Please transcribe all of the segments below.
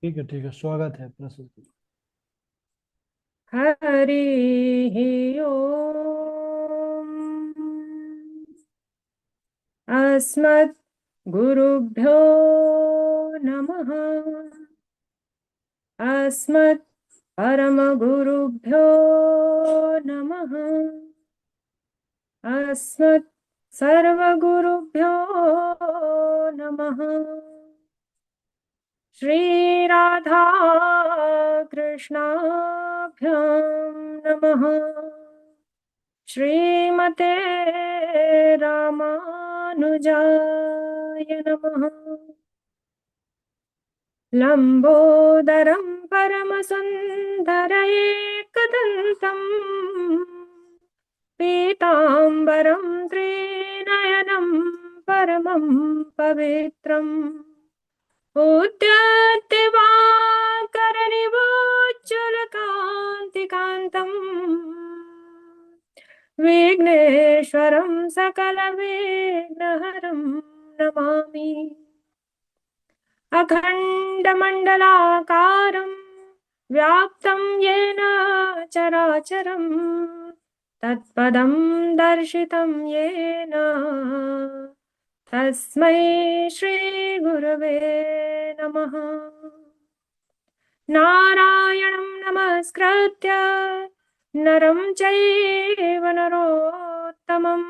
ठीक है, स्वागत है प्रस्तुति। हरिः ओम्। अस्मत् गुरुभ्यो नमः। अस्मत् परमगुरुभ्यो नमः। अस्मत् सर्वगुरुभ्यो नमः। श्रीराधा कृष्णाभ्यां नमः। श्रीमते रामानुजाय नमः। लम्बोदरं परमसुन्दरैकदन्तम् पीताम्बरं त्रिनयनं परमं पवित्रम् उद्यद्दिवाकरनिवोज्ज्वलकान्तिकान्तम् विघ्नेश्वरं सकलविघ्नहरं नमामि। अखण्डमण्डलाकारं व्याप्तं येन चराचरं तत्पदं दर्शितं येन तस्मै श्रीगुरवे नमः। नारायणं नमस्कृत्य नरं चैव नरोत्तमं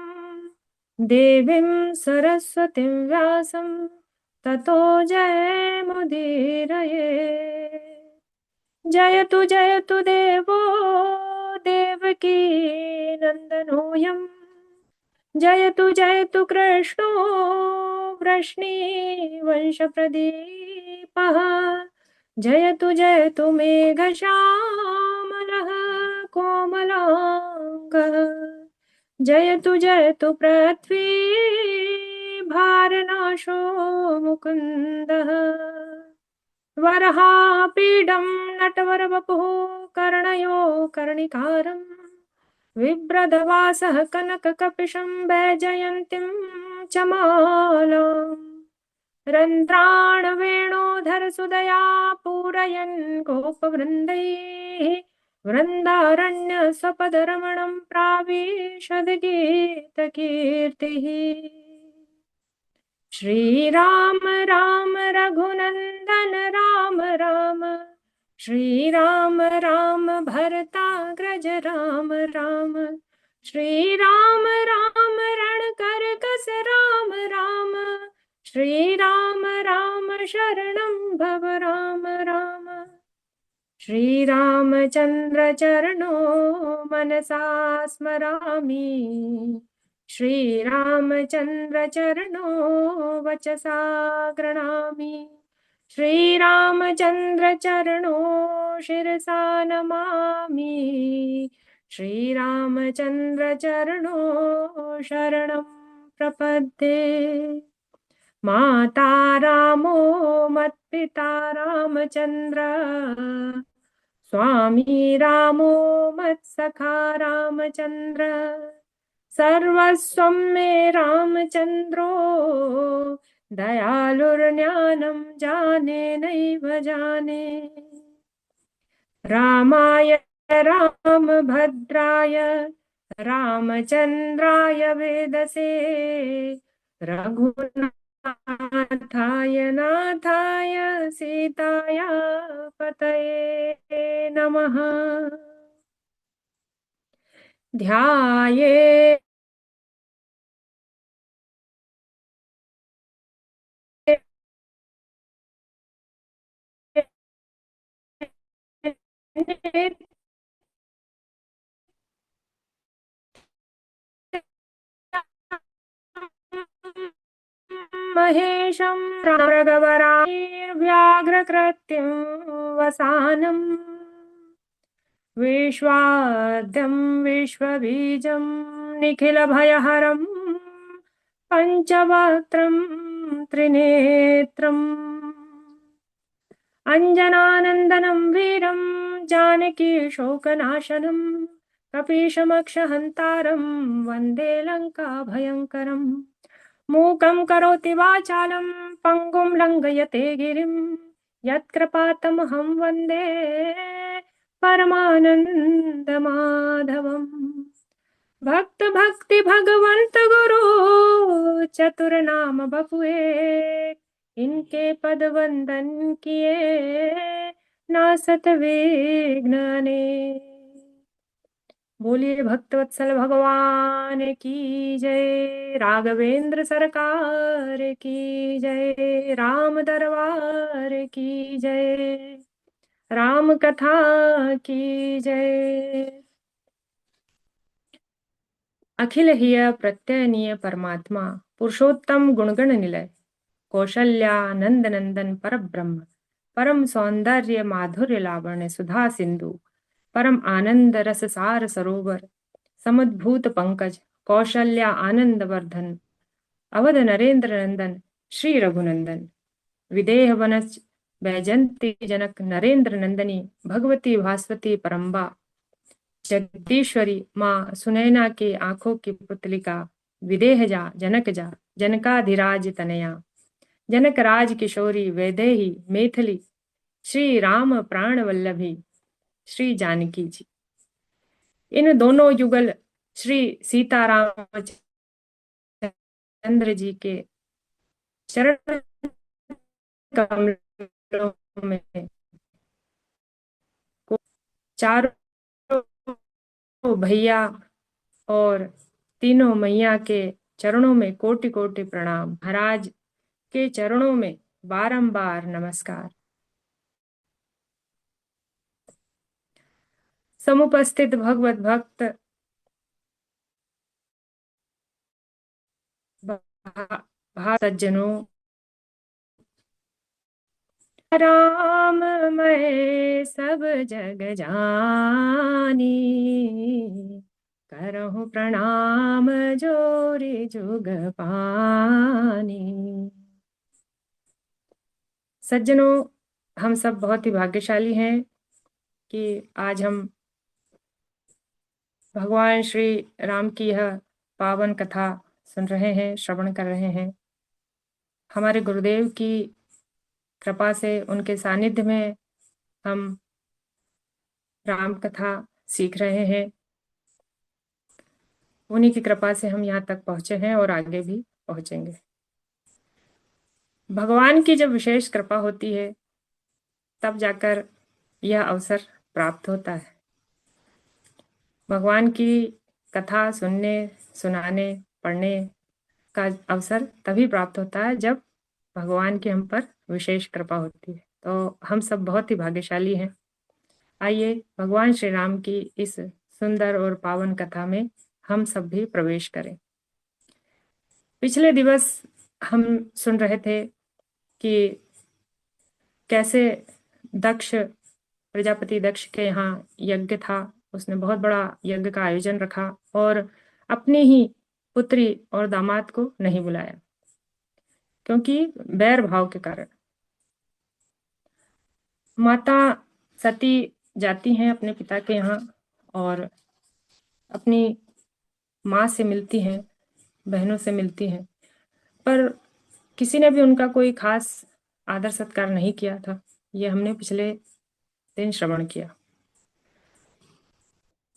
देवीं सरस्वतीं व्यासं ततो जयमुदीरये। जयतु देवो देवकी नन्दनोऽयं जयतु कृष्णो वृष्णिवंशप्रदीपः जयतु मेघश्यामलः कोमलाङ्गः जयतु पृथ्वी भारनाशो मुकुन्दः वरहापीडं नटवरवपुः कर्णयो कर्णिकारम् बिभ्रदवासः कनककपिशं वैजयन्तीं च मालाम् रन्ध्राणवेणोधरसुदया पूरयन् गोपवृन्दैः वृन्दारण्यसपदरमणं प्राविशद्गीतकीर्तिः। श्रीराम राम रघुनन्दन राम राम श्रीराम राम भरताग्रज राम राम श्रीराम राम रणकरकस राम राम श्रीराम राम शरणं भव राम राम श्रीरामचन्द्र चरणो मनसा स्मरामि श्रीरामचन्द्र चरणो वचसा गृह्णामि श्रीरामचन्द्र चरणो शिरसा नमामि श्रीरामचन्द्र चरणो शरणं प्रपद्ये। माता रामो मत्पिता रामचन्द्र स्वामी रामो मत्सखा रामचन्द्र सर्वस्वं मे रामचन्द्रो दयालुर्ज्ञानं जाने नैव जाने। रामाय रामभद्राय रामचन्द्राय वेदसे रघुनाथाय नाथाय सीताया पतये नमः। ध्याये महेशं राघवराव्याघ्रकृत्यं वसानम् विश्वाद्यं विश्वबीजं निखिलभयहरं पञ्चवक्त्रं त्रिनेत्रम् अञ्जनानन्दनं वीरं जानकी शोकनाशनं कपीशमक्षहन्तारं वन्दे लङ्काभयङ्करम् मूकं करोति वाचालं पङ्गुं लङ्घयते गिरिं यत्कृपातमहं वन्दे परमानन्दमाधवम्। भक्त भक्ति भगवंत गुरु चतुर नाम बपुए, इनके पद वंदन किए नासत विघ्न अनेक। बोलिए भक्तवत्सल भगवान की जय, राघवेंद्र सरकार की जय, राम दरबार की जय, राम कथा की जय। अखिल हिय प्रत्ययनीय परमात्मा पुरुषोत्तम गुणगण निलय, कौशल्या नंद नंदन पर ब्रह्म, परम सौंदर्य माधुर्य लावण्य सुधा सिंधु, परम आनंद रस सार सरोवर, समुद्भूत पंकज कौशल्या आनंद वर्धन, अवध नरेंद्र नंदन श्री रघुनंदन, विदेह वनज बैजंती जनक नरेंद्र नंदनी, भगवती भास्वती परम्बा, जगदीश्वरी माँ सुनैना के आंखों की पुतलिका, विदेहजा जनकजा जनकाधिराज तनया, जनक राज किशोरी वैदेही मैथिली, श्री राम प्राण वल्लभी श्री जानकी जी। इन दोनों युगल श्री सीतारामचंद्र जी के चरण कमलों में चारों भैया और तीनों मैया के चरणों में कोटि कोटि प्रणाम, महाराज के चरणों में बारंबार नमस्कार। समुपस्थित भगवत भक्त सज्जनों, राम मैं सब जग जानी, करहु प्रणाम जोरी जुग पानी। सज्जनों, हम सब बहुत ही भाग्यशाली हैं कि आज हम भगवान श्री राम की यह पावन कथा सुन रहे हैं, श्रवण कर रहे हैं। हमारे गुरुदेव की कृपा से, उनके सानिध्य में हम राम कथा सीख रहे हैं। उन्हीं की कृपा से हम यहाँ तक पहुंचे हैं और आगे भी पहुंचेंगे। भगवान की जब विशेष कृपा होती है तब जाकर यह अवसर प्राप्त होता है। भगवान की कथा सुनने, सुनाने, पढ़ने का अवसर तभी प्राप्त होता है जब भगवान की हम पर विशेष कृपा होती है। तो हम सब बहुत ही भाग्यशाली हैं। आइए भगवान श्री राम की इस सुंदर और पावन कथा में हम सब भी प्रवेश करें। पिछले दिवस हम सुन रहे थे कि कैसे दक्ष, प्रजापति दक्ष के यहाँ यज्ञ था। उसने बहुत बड़ा यज्ञ का आयोजन रखा और अपनी ही पुत्री और दामाद को नहीं बुलाया, क्योंकि बैर भाव के कारण। माता सती जाती हैं अपने पिता के यहाँ और अपनी माँ से मिलती हैं, बहनों से मिलती हैं, पर किसी ने भी उनका कोई खास आदर सत्कार नहीं किया था। ये हमने पिछले दिन श्रवण किया।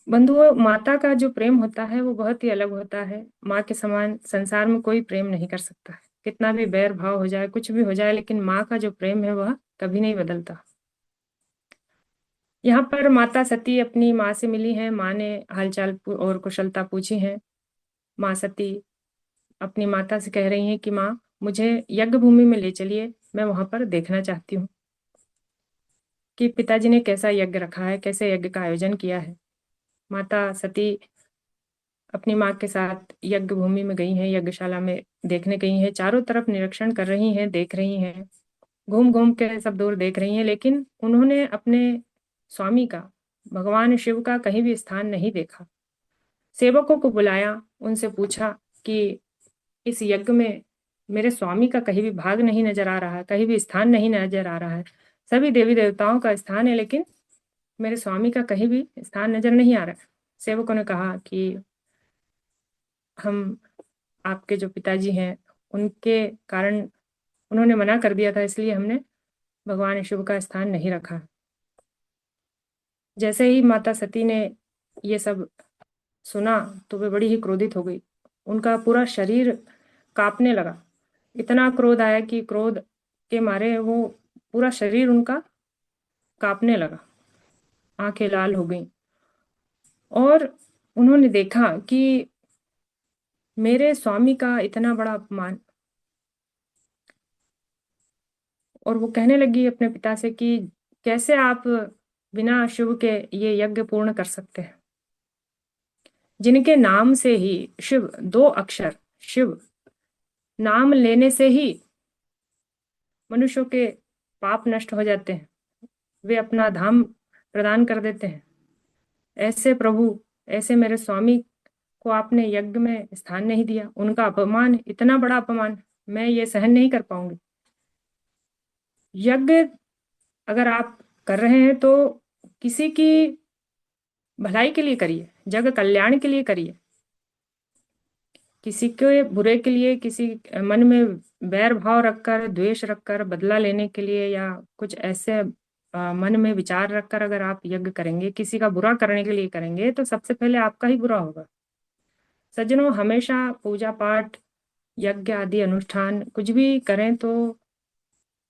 बंधुओं, माता का जो प्रेम होता है वो बहुत ही अलग होता है। माँ के समान संसार में कोई प्रेम नहीं कर सकता है। कितना भी बैर भाव हो जाए, कुछ भी हो जाए, लेकिन माँ का जो प्रेम है वह कभी नहीं बदलता। यहाँ पर माता सती अपनी माँ से मिली हैं। माँ ने हालचाल और कुशलता पूछी है। माँ सती अपनी माता से कह रही हैं कि माँ, मुझे यज्ञ भूमि में ले चलिए, मैं वहां पर देखना चाहती हूँ कि पिताजी ने कैसा यज्ञ रखा है, कैसे यज्ञ का आयोजन किया है। माता सती अपनी माँ के साथ यज्ञ भूमि में गई हैं, यज्ञशाला में देखने गई हैं। चारों तरफ निरीक्षण कर रही हैं, देख रही हैं, घूम घूम के सब दूर देख रही हैं, लेकिन उन्होंने अपने स्वामी का, भगवान शिव का कहीं भी स्थान नहीं देखा। सेवकों को बुलाया, उनसे पूछा कि इस यज्ञ में मेरे स्वामी का कहीं भी भाग नहीं नजर आ रहा है, कहीं भी स्थान नहीं नजर आ रहा है। सभी देवी देवताओं का स्थान है, लेकिन मेरे स्वामी का कहीं भी स्थान नजर नहीं आ रहा है। सेवकों ने कहा कि हम आपके जो पिताजी हैं उनके कारण, उन्होंने मना कर दिया था, इसलिए हमने भगवान शिव का स्थान नहीं रखा। जैसे ही माता सती ने ये सब सुना तो वे बड़ी ही क्रोधित हो गई। उनका पूरा शरीर कांपने लगा। इतना क्रोध आया कि क्रोध के मारे वो पूरा शरीर उनका कांपने लगा, आंखें लाल हो गईं। और उन्होंने देखा कि मेरे स्वामी का इतना बड़ा अपमान। और वो कहने लगी अपने पिता से कि कैसे आप बिना शिव के ये यज्ञ पूर्ण कर सकते हैं, जिनके नाम से ही शिव, दो अक्षर शिव, नाम लेने से ही मनुष्यों के पाप नष्ट हो जाते हैं, वे अपना धाम प्रदान कर देते हैं। ऐसे प्रभु, ऐसे मेरे स्वामी को आपने यज्ञ में स्थान नहीं दिया। उनका अपमान, इतना बड़ा अपमान मैं ये सहन नहीं कर पाऊंगी। यज्ञ अगर आप कर रहे हैं तो किसी की भलाई के लिए करिए, जग कल्याण के लिए करिए। किसी के बुरे के लिए, किसी मन में बैर भाव रखकर, द्वेष रखकर, बदला लेने के लिए या कुछ ऐसे मन में विचार रखकर अगर आप यज्ञ करेंगे, किसी का बुरा करने के लिए करेंगे, तो सबसे पहले आपका ही बुरा होगा। सज्जनों, हमेशा पूजा पाठ, यज्ञ आदि अनुष्ठान कुछ भी करें तो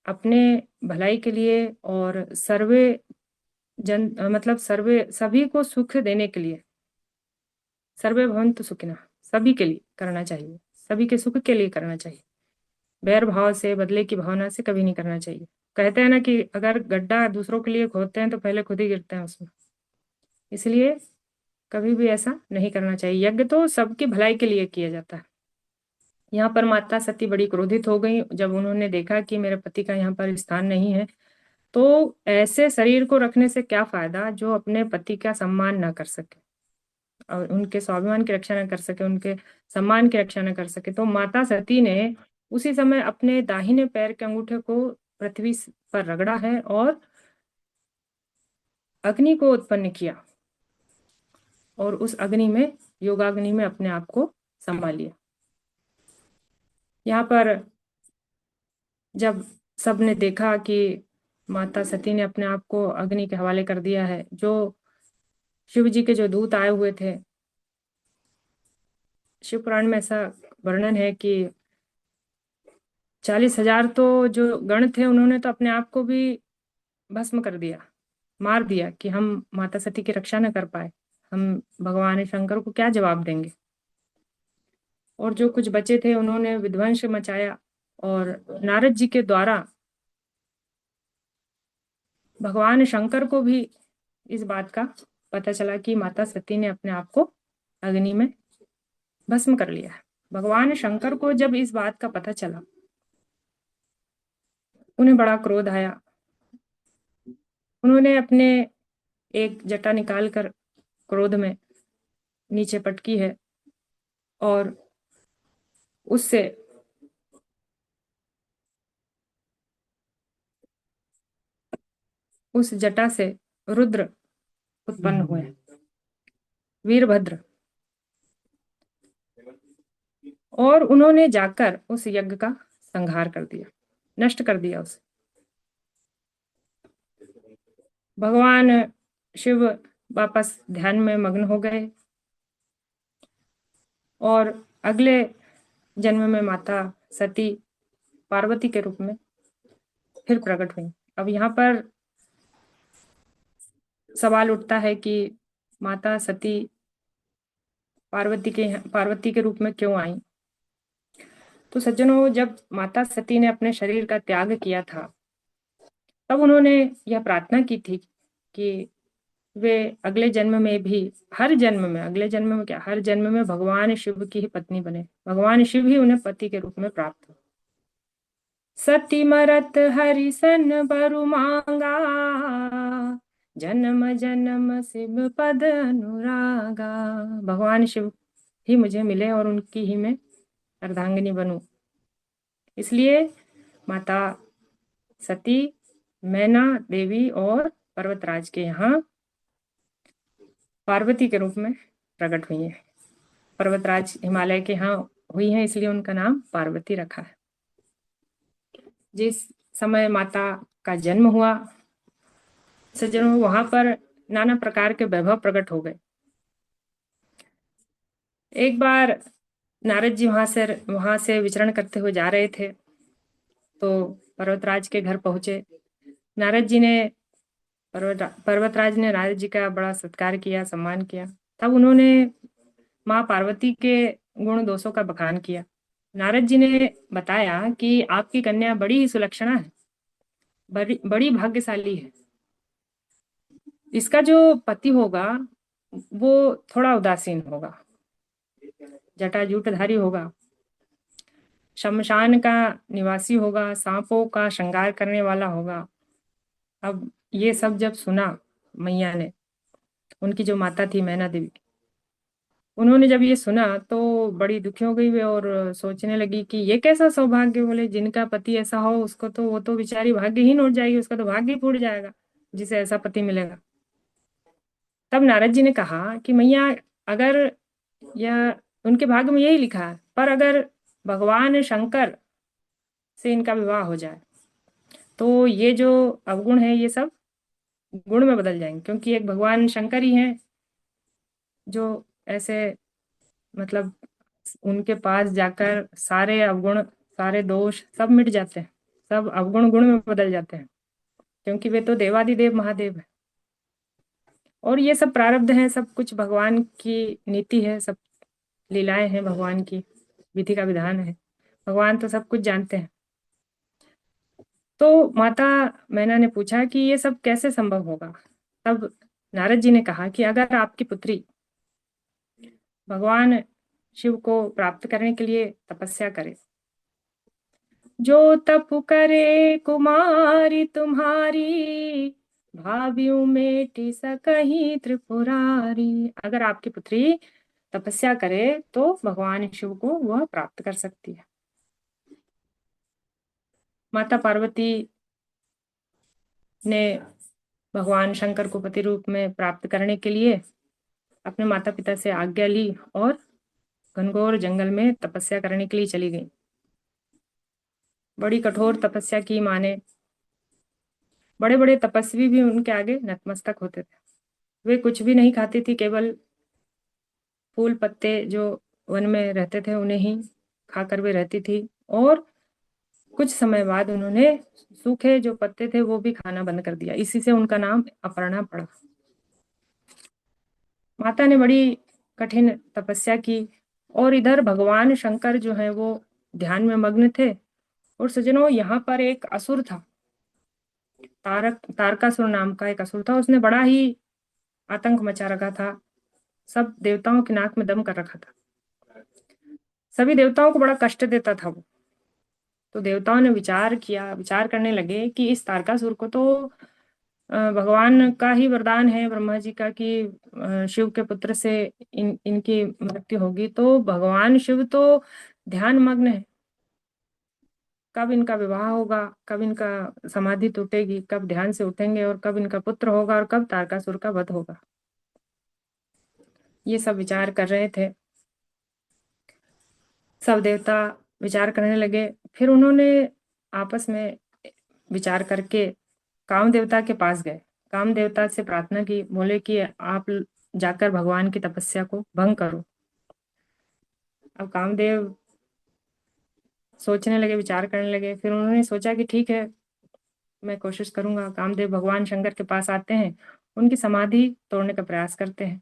अपने भलाई के लिए और सर्वे जन मतलब सर्वे सभी को सुख देने के लिए, सर्वे भवन्तु सुखिनः, सभी के लिए करना चाहिए, सभी के सुख के लिए करना चाहिए। बैर भाव से, बदले की भावना से कभी नहीं करना चाहिए। कहते हैं ना कि अगर गड्ढा दूसरों के लिए खोदते हैं तो पहले खुद ही गिरते हैं उसमें। इसलिए कभी भी ऐसा नहीं करना चाहिए। यज्ञ तो सबकी भलाई के लिए किया जाता है। यहाँ पर माता सती बड़ी क्रोधित हो गई जब उन्होंने देखा कि मेरे पति का यहाँ पर स्थान नहीं है। तो ऐसे शरीर को रखने से क्या फायदा जो अपने पति का सम्मान ना कर सके और उनके स्वाभिमान की रक्षा न कर सके, उनके सम्मान की रक्षा न कर सके। तो माता सती ने उसी समय अपने दाहिने पैर के अंगूठे को पृथ्वी पर रगड़ा है और अग्नि को उत्पन्न किया और उस अग्नि में, योगाग्नि में अपने आप को संभाल लिया। यहाँ पर जब सबने देखा कि माता सती ने अपने आप को अग्नि के हवाले कर दिया है, जो शिव जी के जो दूत आए हुए थे, शिव पुराण में ऐसा वर्णन है कि 40,000 तो जो गण थे उन्होंने तो अपने आप को भी भस्म कर दिया, मार दिया कि हम माता सती की रक्षा न कर पाए, हम भगवान शंकर को क्या जवाब देंगे। और जो कुछ बचे थे उन्होंने विध्वंस मचाया और नारद जी के द्वारा भगवान शंकर को भी इस बात का पता चला कि माता सती ने अपने आप को अग्नि में भस्म कर लिया है। भगवान शंकर को जब इस बात का पता चला, उन्हें बड़ा क्रोध आया। उन्होंने अपने एक जटा निकाल कर क्रोध में नीचे पटकी है और उससे उस जटा से रुद्र उत्पन्न हुए, वीरभद्र। और उन्होंने जाकर उस यज्ञ का संहार कर दिया, नष्ट कर दिया उसे। भगवान शिव वापस ध्यान में मग्न हो गए और अगले जन्म में माता सती पार्वती के रूप में फिर प्रकट हुई। अब यहाँ पर सवाल उठता है कि माता सती पार्वती के रूप में क्यों आई। तो सज्जनों, जब माता सती ने अपने शरीर का त्याग किया था तब उन्होंने यह प्रार्थना की थी कि वे अगले जन्म में भी, हर जन्म में, अगले जन्म में क्या, हर जन्म में भगवान शिव की ही पत्नी बने, भगवान शिव ही उन्हें पति के रूप में प्राप्त हो। सती मरत हरि सन बरु मांगा, जन्म जन्म शिव पद अनुरागा। भगवान शिव ही मुझे मिले और उनकी ही मैं अर्धांगिनी बनूं। इसलिए माता सती मैना देवी और पर्वतराज के यहाँ पार्वती के रूप में प्रकट हुई है। पर्वतराज हिमालय के यहाँ हुई है, इसलिए उनका नाम पार्वती रखा है। जिस समय माता का जन्म हुआ। सज्जनों, वहां पर नाना प्रकार के वैभव प्रकट हो गए। एक बार नारद जी वहां से विचरण करते हुए जा रहे थे, तो पर्वतराज के घर पहुंचे। नारद जी ने पर्वतराज ने नारद जी का बड़ा सत्कार किया, सम्मान किया। तब उन्होंने माँ पार्वती के गुण दोषों का बखान किया। नारद जी ने बताया कि आपकी कन्या बड़ी ही सुलक्षणा है, बड़ी बड़ी भाग्यशाली है। इसका जो पति होगा वो थोड़ा उदासीन होगा, जटाजूटधारी होगा, शमशान का निवासी होगा, सांपों का श्रृंगार करने वाला होगा। अब ये सब जब सुना मैया ने, उनकी जो माता थी मैना देवी, उन्होंने जब ये सुना तो बड़ी दुखी हो गई वे, और सोचने लगी कि ये कैसा सौभाग्य, बोले जिनका पति ऐसा हो उसको तो, वो तो बेचारी भाग्यहीन हो जाएगी, उसका तो भाग्य ही फूट जाएगा जिसे ऐसा पति मिलेगा। तब नारद जी ने कहा कि मैया, अगर यह उनके भाग्य में यही लिखा है, पर अगर भगवान शंकर से इनका विवाह हो जाए तो ये जो अवगुण है ये सब गुण में बदल जाएंगे, क्योंकि एक भगवान शंकर ही हैं जो ऐसे, मतलब उनके पास जाकर सारे अवगुण, सारे दोष सब मिट जाते हैं, सब अवगुण गुण में बदल जाते हैं, क्योंकि वे तो देवादिदेव महादेव है। और ये सब प्रारब्ध है, सब कुछ भगवान की नीति है, सब लीलाएं हैं भगवान की, विधि का विधान है, भगवान तो सब कुछ जानते हैं। तो माता मैना ने पूछा कि ये सब कैसे संभव होगा। तब नारद जी ने कहा कि अगर आपकी पुत्री भगवान शिव को प्राप्त करने के लिए तपस्या करे, जो तप करे कुमारी तुम्हारी, भावियों मेटी सकहीं त्रिपुरारी। अगर आपकी पुत्री तपस्या करे तो भगवान शिव को वह प्राप्त कर सकती है। माता पार्वती ने भगवान शंकर को पति रूप में प्राप्त करने के लिए अपने माता पिता से आज्ञा ली और घनघोर जंगल में तपस्या करने के लिए चली गई। बड़ी कठोर तपस्या की माँ ने। बड़े बड़े तपस्वी भी उनके आगे नतमस्तक होते थे। वे कुछ भी नहीं खाती थी, केवल फूल पत्ते जो वन में रहते थे उन्हें ही खाकर वे रहती थी। और कुछ समय बाद उन्होंने सूखे जो पत्ते थे वो भी खाना बंद कर दिया। इसी से उनका नाम अपर्णा पड़ा। माता ने बड़ी कठिन तपस्या की और इधर भगवान शंकर जो है वो ध्यान में मग्न थे। और सज्जनों, यहाँ पर एक असुर था, तारकासुर नाम का एक असुर था। उसने बड़ा ही आतंक मचा रखा था, सब देवताओं की नाक में दम कर रखा था, सभी देवताओं को बड़ा कष्ट देता था वो। तो देवताओं ने विचार करने लगे कि इस तारकासुर को तो भगवान का ही वरदान है, ब्रह्मा जी का, कि शिव के पुत्र से इनकी मृत्यु होगी। तो भगवान शिव तो ध्यान मग्न है, कब इनका विवाह होगा, कब इनका समाधि टूटेगी, कब ध्यान से उठेंगे, और कब इनका पुत्र होगा, और कब तारकासुर का वध होगा, ये सब विचार कर रहे थे। सब देवता विचार करने लगे। फिर उन्होंने आपस में विचार करके काम देवता के पास गए। काम देवता से प्रार्थना की, बोले कि आप जाकर भगवान की तपस्या को भंग करो। अब कामदेव सोचने लगे, विचार करने लगे। फिर उन्होंने सोचा कि ठीक है, मैं कोशिश करूंगा। कामदेव भगवान शंकर के पास आते हैं, उनकी समाधि तोड़ने का प्रयास करते हैं।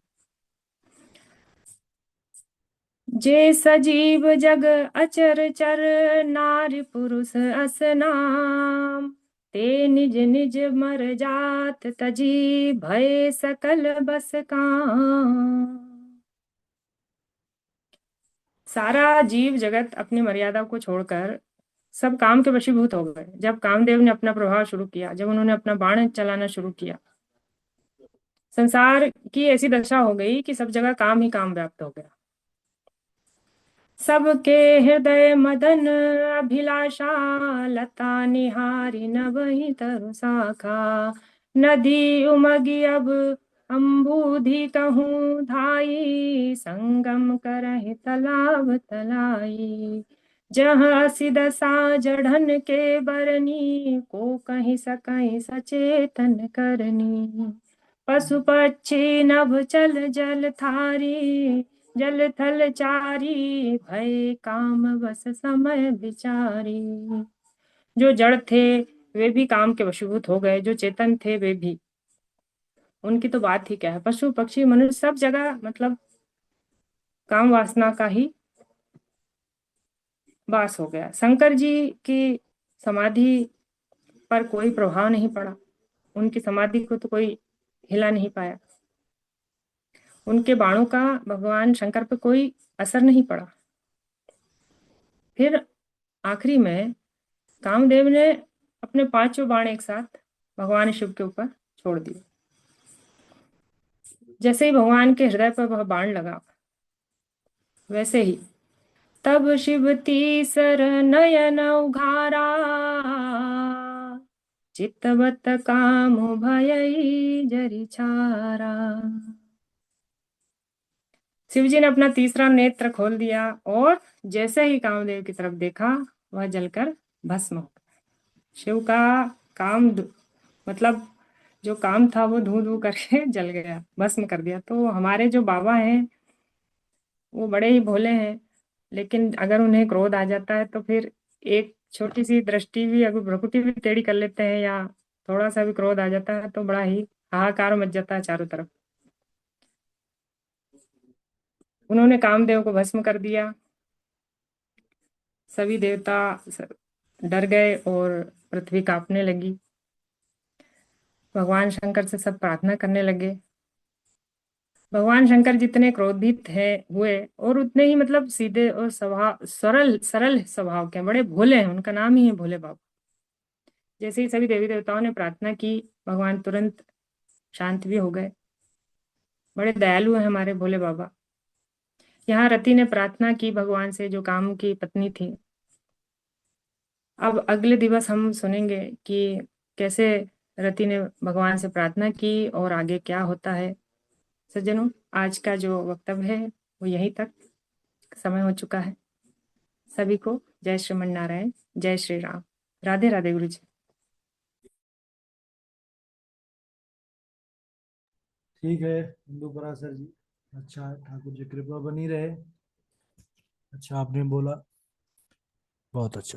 जे सजीव जग अचर चर, नारी पुरुष असनाम, ते निज निज मर जात तजी, भय सकल बस काम। सारा जीव जगत अपनी मर्यादा को छोड़कर सब काम के वशीभूत हो गए। जब कामदेव ने अपना प्रभाव शुरू किया, जब उन्होंने अपना बाण चलाना शुरू किया, संसार की ऐसी दशा हो गई कि सब जगह काम ही काम व्याप्त हो गया। सबके हृदय मदन अभिलाषा, लता निहारी न वही तरु शाखा, नदी उमगी अब अम्बुधि कहूँ धाई, संगम करहि तालाब तलाई, जहाँ सिदसा जढ़न के बरनी, को कहीं सकहीं सचेतन करनी। पशु पक्षी नभ चल जल थारी, जल थल चारी, भय काम बस समय विचारी। जो जड़ थे वे भी काम के वशीभूत हो गए, जो चेतन थे वे भी, उनकी तो बात ही क्या है। पशु पक्षी मनुष्य सब जगह मतलब काम वासना का ही वास हो गया। शंकर जी की समाधि पर कोई प्रभाव नहीं पड़ा, उनकी समाधि को तो कोई हिला नहीं पाया, उनके बाणों का भगवान शंकर पर कोई असर नहीं पड़ा। फिर आखिरी में कामदेव ने अपने पांचों बाण एक साथ भगवान शिव के ऊपर छोड़ दिए। जैसे ही भगवान के हृदय पर वह बाण लगा, वैसे ही तब शिव तीसर नयन उघारा, चित्तवत काम भयई जरि छारा। शिवजी ने अपना तीसरा नेत्र खोल दिया और जैसे ही कामदेव की तरफ देखा, वह जलकर भस्म हो गया। शिव का काम मतलब जो काम था वो धू धू करके जल गया, भस्म कर दिया। तो हमारे जो बाबा हैं वो बड़े ही भोले हैं, लेकिन अगर उन्हें क्रोध आ जाता है तो फिर एक छोटी सी दृष्टि भी, अगर भ्रुकुटी भी टेढ़ी कर लेते हैं या थोड़ा सा भी क्रोध आ जाता है तो बड़ा ही हाहाकार मच जाता है चारों तरफ। उन्होंने कामदेव को भस्म कर दिया। सभी देवता डर गए और पृथ्वी कांपने लगी। भगवान शंकर से सब प्रार्थना करने लगे। भगवान शंकर जितने क्रोधित है हुए और उतने ही मतलब सीधे और स्वभाव सरल सरल स्वभाव के हैं, बड़े भोले हैं, उनका नाम ही है भोले बाबा। जैसे ही सभी देवी देवताओं ने प्रार्थना की, भगवान तुरंत शांत भी हो गए। बड़े दयालु हैं हमारे भोले बाबा। यहाँ रति ने प्रार्थना की भगवान से, जो काम की पत्नी थी। अब अगले दिवस हम सुनेंगे कि कैसे रति ने भगवान से प्रार्थना की और आगे क्या होता है। सज्जनों, आज का जो वक्तव्य है वो यहीं तक, समय हो चुका है। सभी को जय श्रीमन नारायण, जय श्री राम, राधे राधे गुरु जी। ठीक है इंदु पराशर जी, अच्छा है, ठाकुर जी कृपा बनी रहे। अच्छा आपने बोला, बहुत अच्छा।